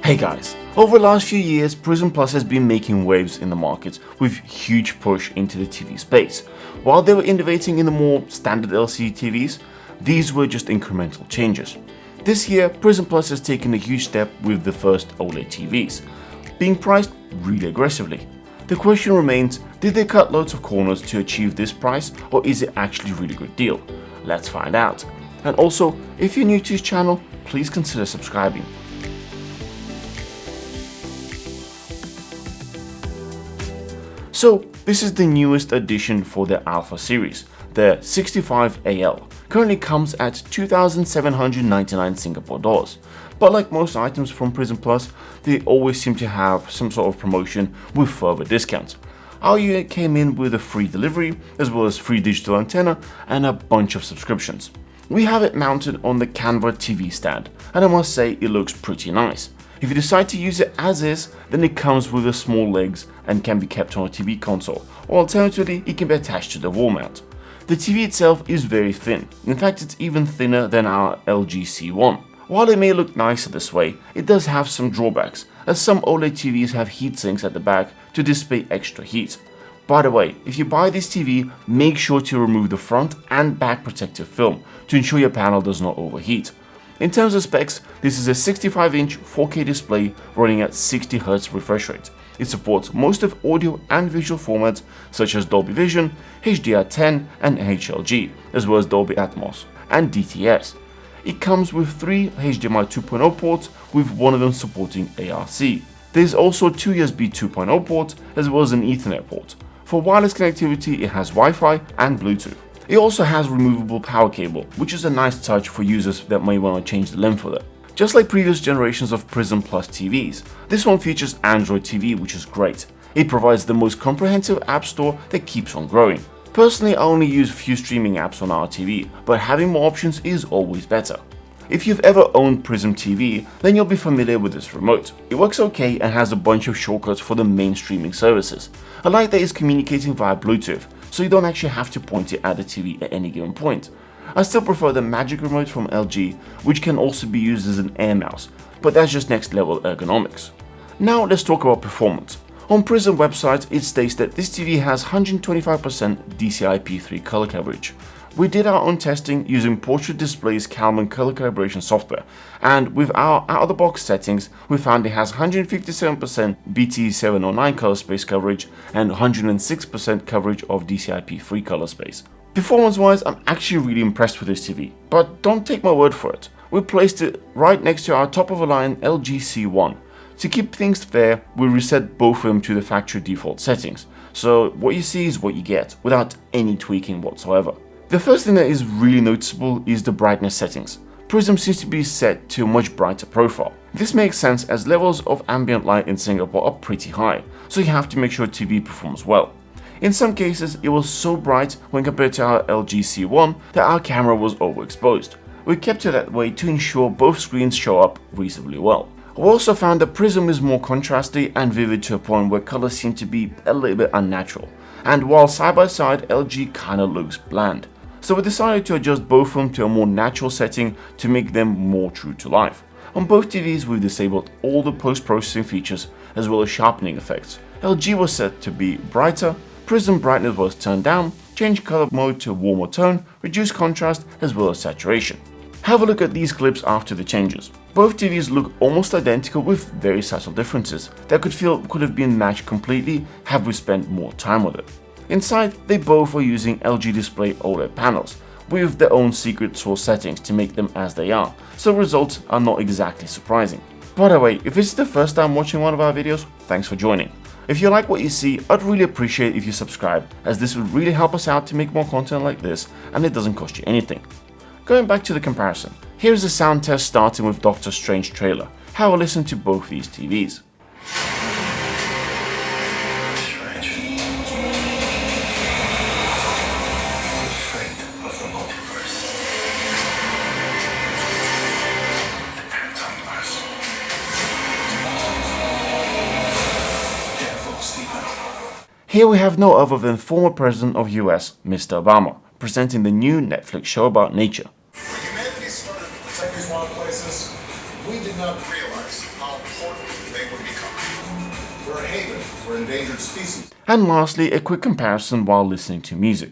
Hey guys, over the last few years, Prism Plus has been making waves in the market with huge push into the TV space. While they were innovating in the more standard LCD TVs, these were just incremental changes. This year, Prism Plus has taken a huge step with the first OLED TVs, being priced really aggressively. The question remains, did they cut loads of corners to achieve this price, or is it actually a really good deal? Let's find out. And also, if you're new to this channel, please consider subscribing. So, this is the newest addition for the Alpha series, the 65AL. Currently comes at 2,799 Singapore dollars. But like most items from Prism Plus, they always seem to have some sort of promotion with further discounts. Our unit came in with a free delivery, as well as free digital antenna and a bunch of subscriptions. We have it mounted on the Canva TV stand, and I must say it looks pretty nice. If you decide to use it as is, then it comes with a small legs and can be kept on a TV console, or alternatively it can be attached to the wall mount. The TV itself is very thin, in fact it's even thinner than our LG C1. While it may look nicer this way, it does have some drawbacks, as some OLED TVs have heatsinks at the back to display extra heat. By the way, if you buy this TV, make sure to remove the front and back protective film to ensure your panel does not overheat. In terms of specs, this is a 65-inch 4K display running at 60Hz refresh rate. It supports most of audio and visual formats such as Dolby Vision, HDR10 and HLG, as well as Dolby Atmos and DTS. It comes with 3 HDMI 2.0 ports, with one of them supporting ARC. There's also 2 USB 2.0 ports as well as an Ethernet port. For wireless connectivity, it has Wi-Fi and Bluetooth. It also has removable power cable, which is a nice touch for users that may want to change the length of it. Just like previous generations of Prism Plus TVs, this one features Android TV, which is great. It provides the most comprehensive app store that keeps on growing. Personally, I only use few streaming apps on our TV, but having more options is always better. If you've ever owned Prism TV, then you'll be familiar with this remote. It works okay and has a bunch of shortcuts for the main streaming services. I like that it's communicating via Bluetooth, so you don't actually have to point it at the TV at any given point. I still prefer the Magic Remote from LG, which can also be used as an air mouse, but that's just next level ergonomics. Now let's talk about performance. On Prism website, it states that this TV has 125% DCI-P3 color coverage. We did our own testing using Portrait Displays Calman color calibration software, and with our out-of-the-box settings, we found it has 157% BT709 color space coverage and 106% coverage of DCI-P3 color space. Performance-wise, I'm actually really impressed with this TV, but don't take my word for it. We placed it right next to our top-of-the-line LG C1. To keep things fair, we reset both of them to the factory default settings, so what you see is what you get, without any tweaking whatsoever. The first thing that is really noticeable is the brightness settings. Prism seems to be set to a much brighter profile. This makes sense as levels of ambient light in Singapore are pretty high, so you have to make sure TV performs well. In some cases, it was so bright when compared to our LG C1 that our camera was overexposed. We kept it that way to ensure both screens show up reasonably well. We also found that Prism is more contrasty and vivid to a point where colors seem to be a little bit unnatural. And while side by side, LG kinda looks bland. So we decided to adjust both of them to a more natural setting to make them more true to life. On both TVs, we've disabled all the post-processing features as well as sharpening effects. LG was set to be brighter, Prism brightness was turned down, change color mode to a warmer tone, reduce contrast as well as saturation. Have a look at these clips after the changes. Both TVs look almost identical with very subtle differences that could have been matched completely had we spent more time with it. Inside, they both are using LG Display OLED panels, with their own secret source settings to make them as they are, so results are not exactly surprising. By the way, if this is the first time watching one of our videos, thanks for joining. If you like what you see, I'd really appreciate if you subscribe, as this would really help us out to make more content like this, and it doesn't cost you anything. Going back to the comparison, here's a sound test starting with Doctor Strange trailer, how I listen to both these TVs. Here we have no other than former President of US, Mr. Obama, presenting the new Netflix show about nature. When humanity started to protect these wild places, we did not realize how important endangered species. And lastly, a quick comparison while listening to music.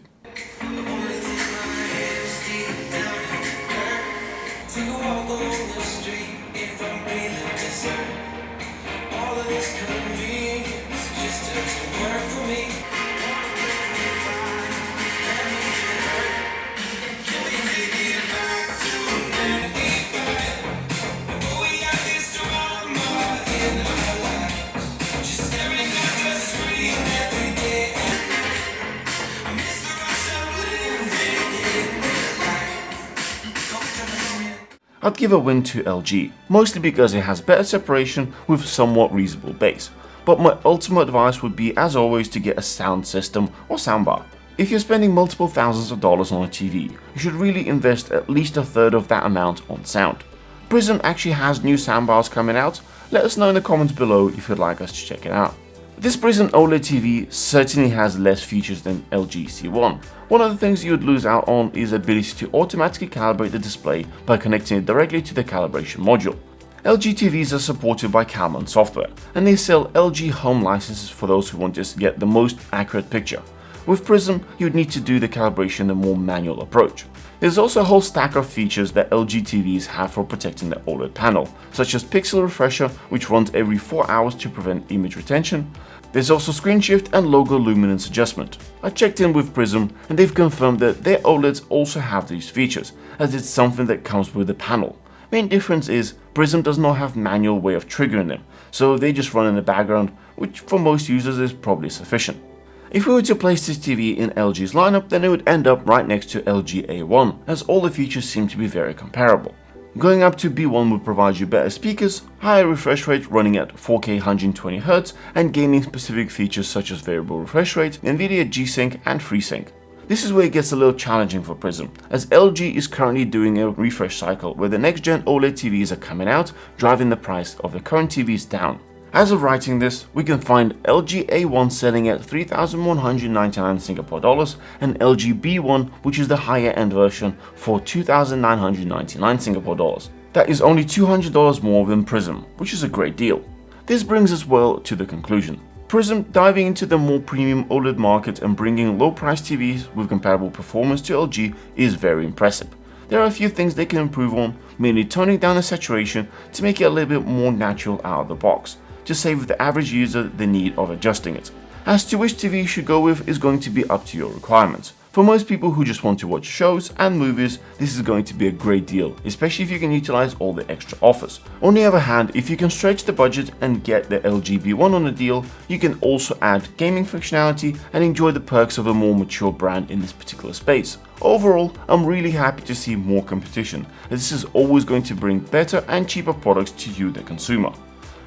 I'd give a win to LG, mostly because it has better separation with somewhat reasonable bass, but my ultimate advice would be, as always, to get a sound system or soundbar. If you're spending multiple thousands of dollars on a TV, you should really invest at least a third of that amount on sound. Prism actually has new soundbars coming out. Let us know in the comments below if you'd like us to check it out. This Prism OLED TV certainly has less features than LG C1. One of the things you would lose out on is the ability to automatically calibrate the display by connecting it directly to the calibration module. LG TVs are supported by Calman software, and they sell LG home licenses for those who want to get the most accurate picture. With Prism, you would need to do the calibration in a more manual approach. There's also a whole stack of features that LG TVs have for protecting the OLED panel, such as pixel refresher, which runs every 4 hours to prevent image retention. There's also screen shift and logo luminance adjustment. I checked in with Prism and they've confirmed that their OLEDs also have these features, as it's something that comes with the panel. Main difference is Prism does not have manual way of triggering them, so they just run in the background, which for most users is probably sufficient. If we were to place this TV in LG's lineup, then it would end up right next to LG A1, as all the features seem to be very comparable. Going up to B1 would provide you better speakers, higher refresh rate running at 4K 120Hz, and gaming specific features such as variable refresh rate, Nvidia G-Sync and FreeSync. This is where it gets a little challenging for Prism, as LG is currently doing a refresh cycle where the next gen OLED TVs are coming out, driving the price of the current TVs down. As of writing this, we can find LG A1 selling at 3,199 Singapore dollars and LG B1, which is the higher end version, for 2,999 Singapore dollars. That is only $200 more than Prism, which is a great deal. This brings us well to the conclusion. Prism diving into the more premium OLED market and bringing low priced TVs with comparable performance to LG is very impressive. There are a few things they can improve on, mainly toning down the saturation to make it a little bit more natural out of the box, to save the average user the need of adjusting it. As to which TV you should go with is going to be up to your requirements. For most people who just want to watch shows and movies, this is going to be a great deal, especially if you can utilize all the extra offers. On the other hand, if you can stretch the budget and get the LG B1 on a deal, you can also add gaming functionality and enjoy the perks of a more mature brand in this particular space. Overall, I'm really happy to see more competition, as this is always going to bring better and cheaper products to you, the consumer.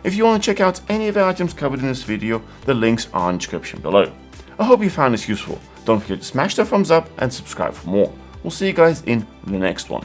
If you want to check out any of the items covered in this video, the links are in the description below. I hope you found this useful. Don't forget to smash the thumbs up and subscribe for more. We'll see you guys in the next one.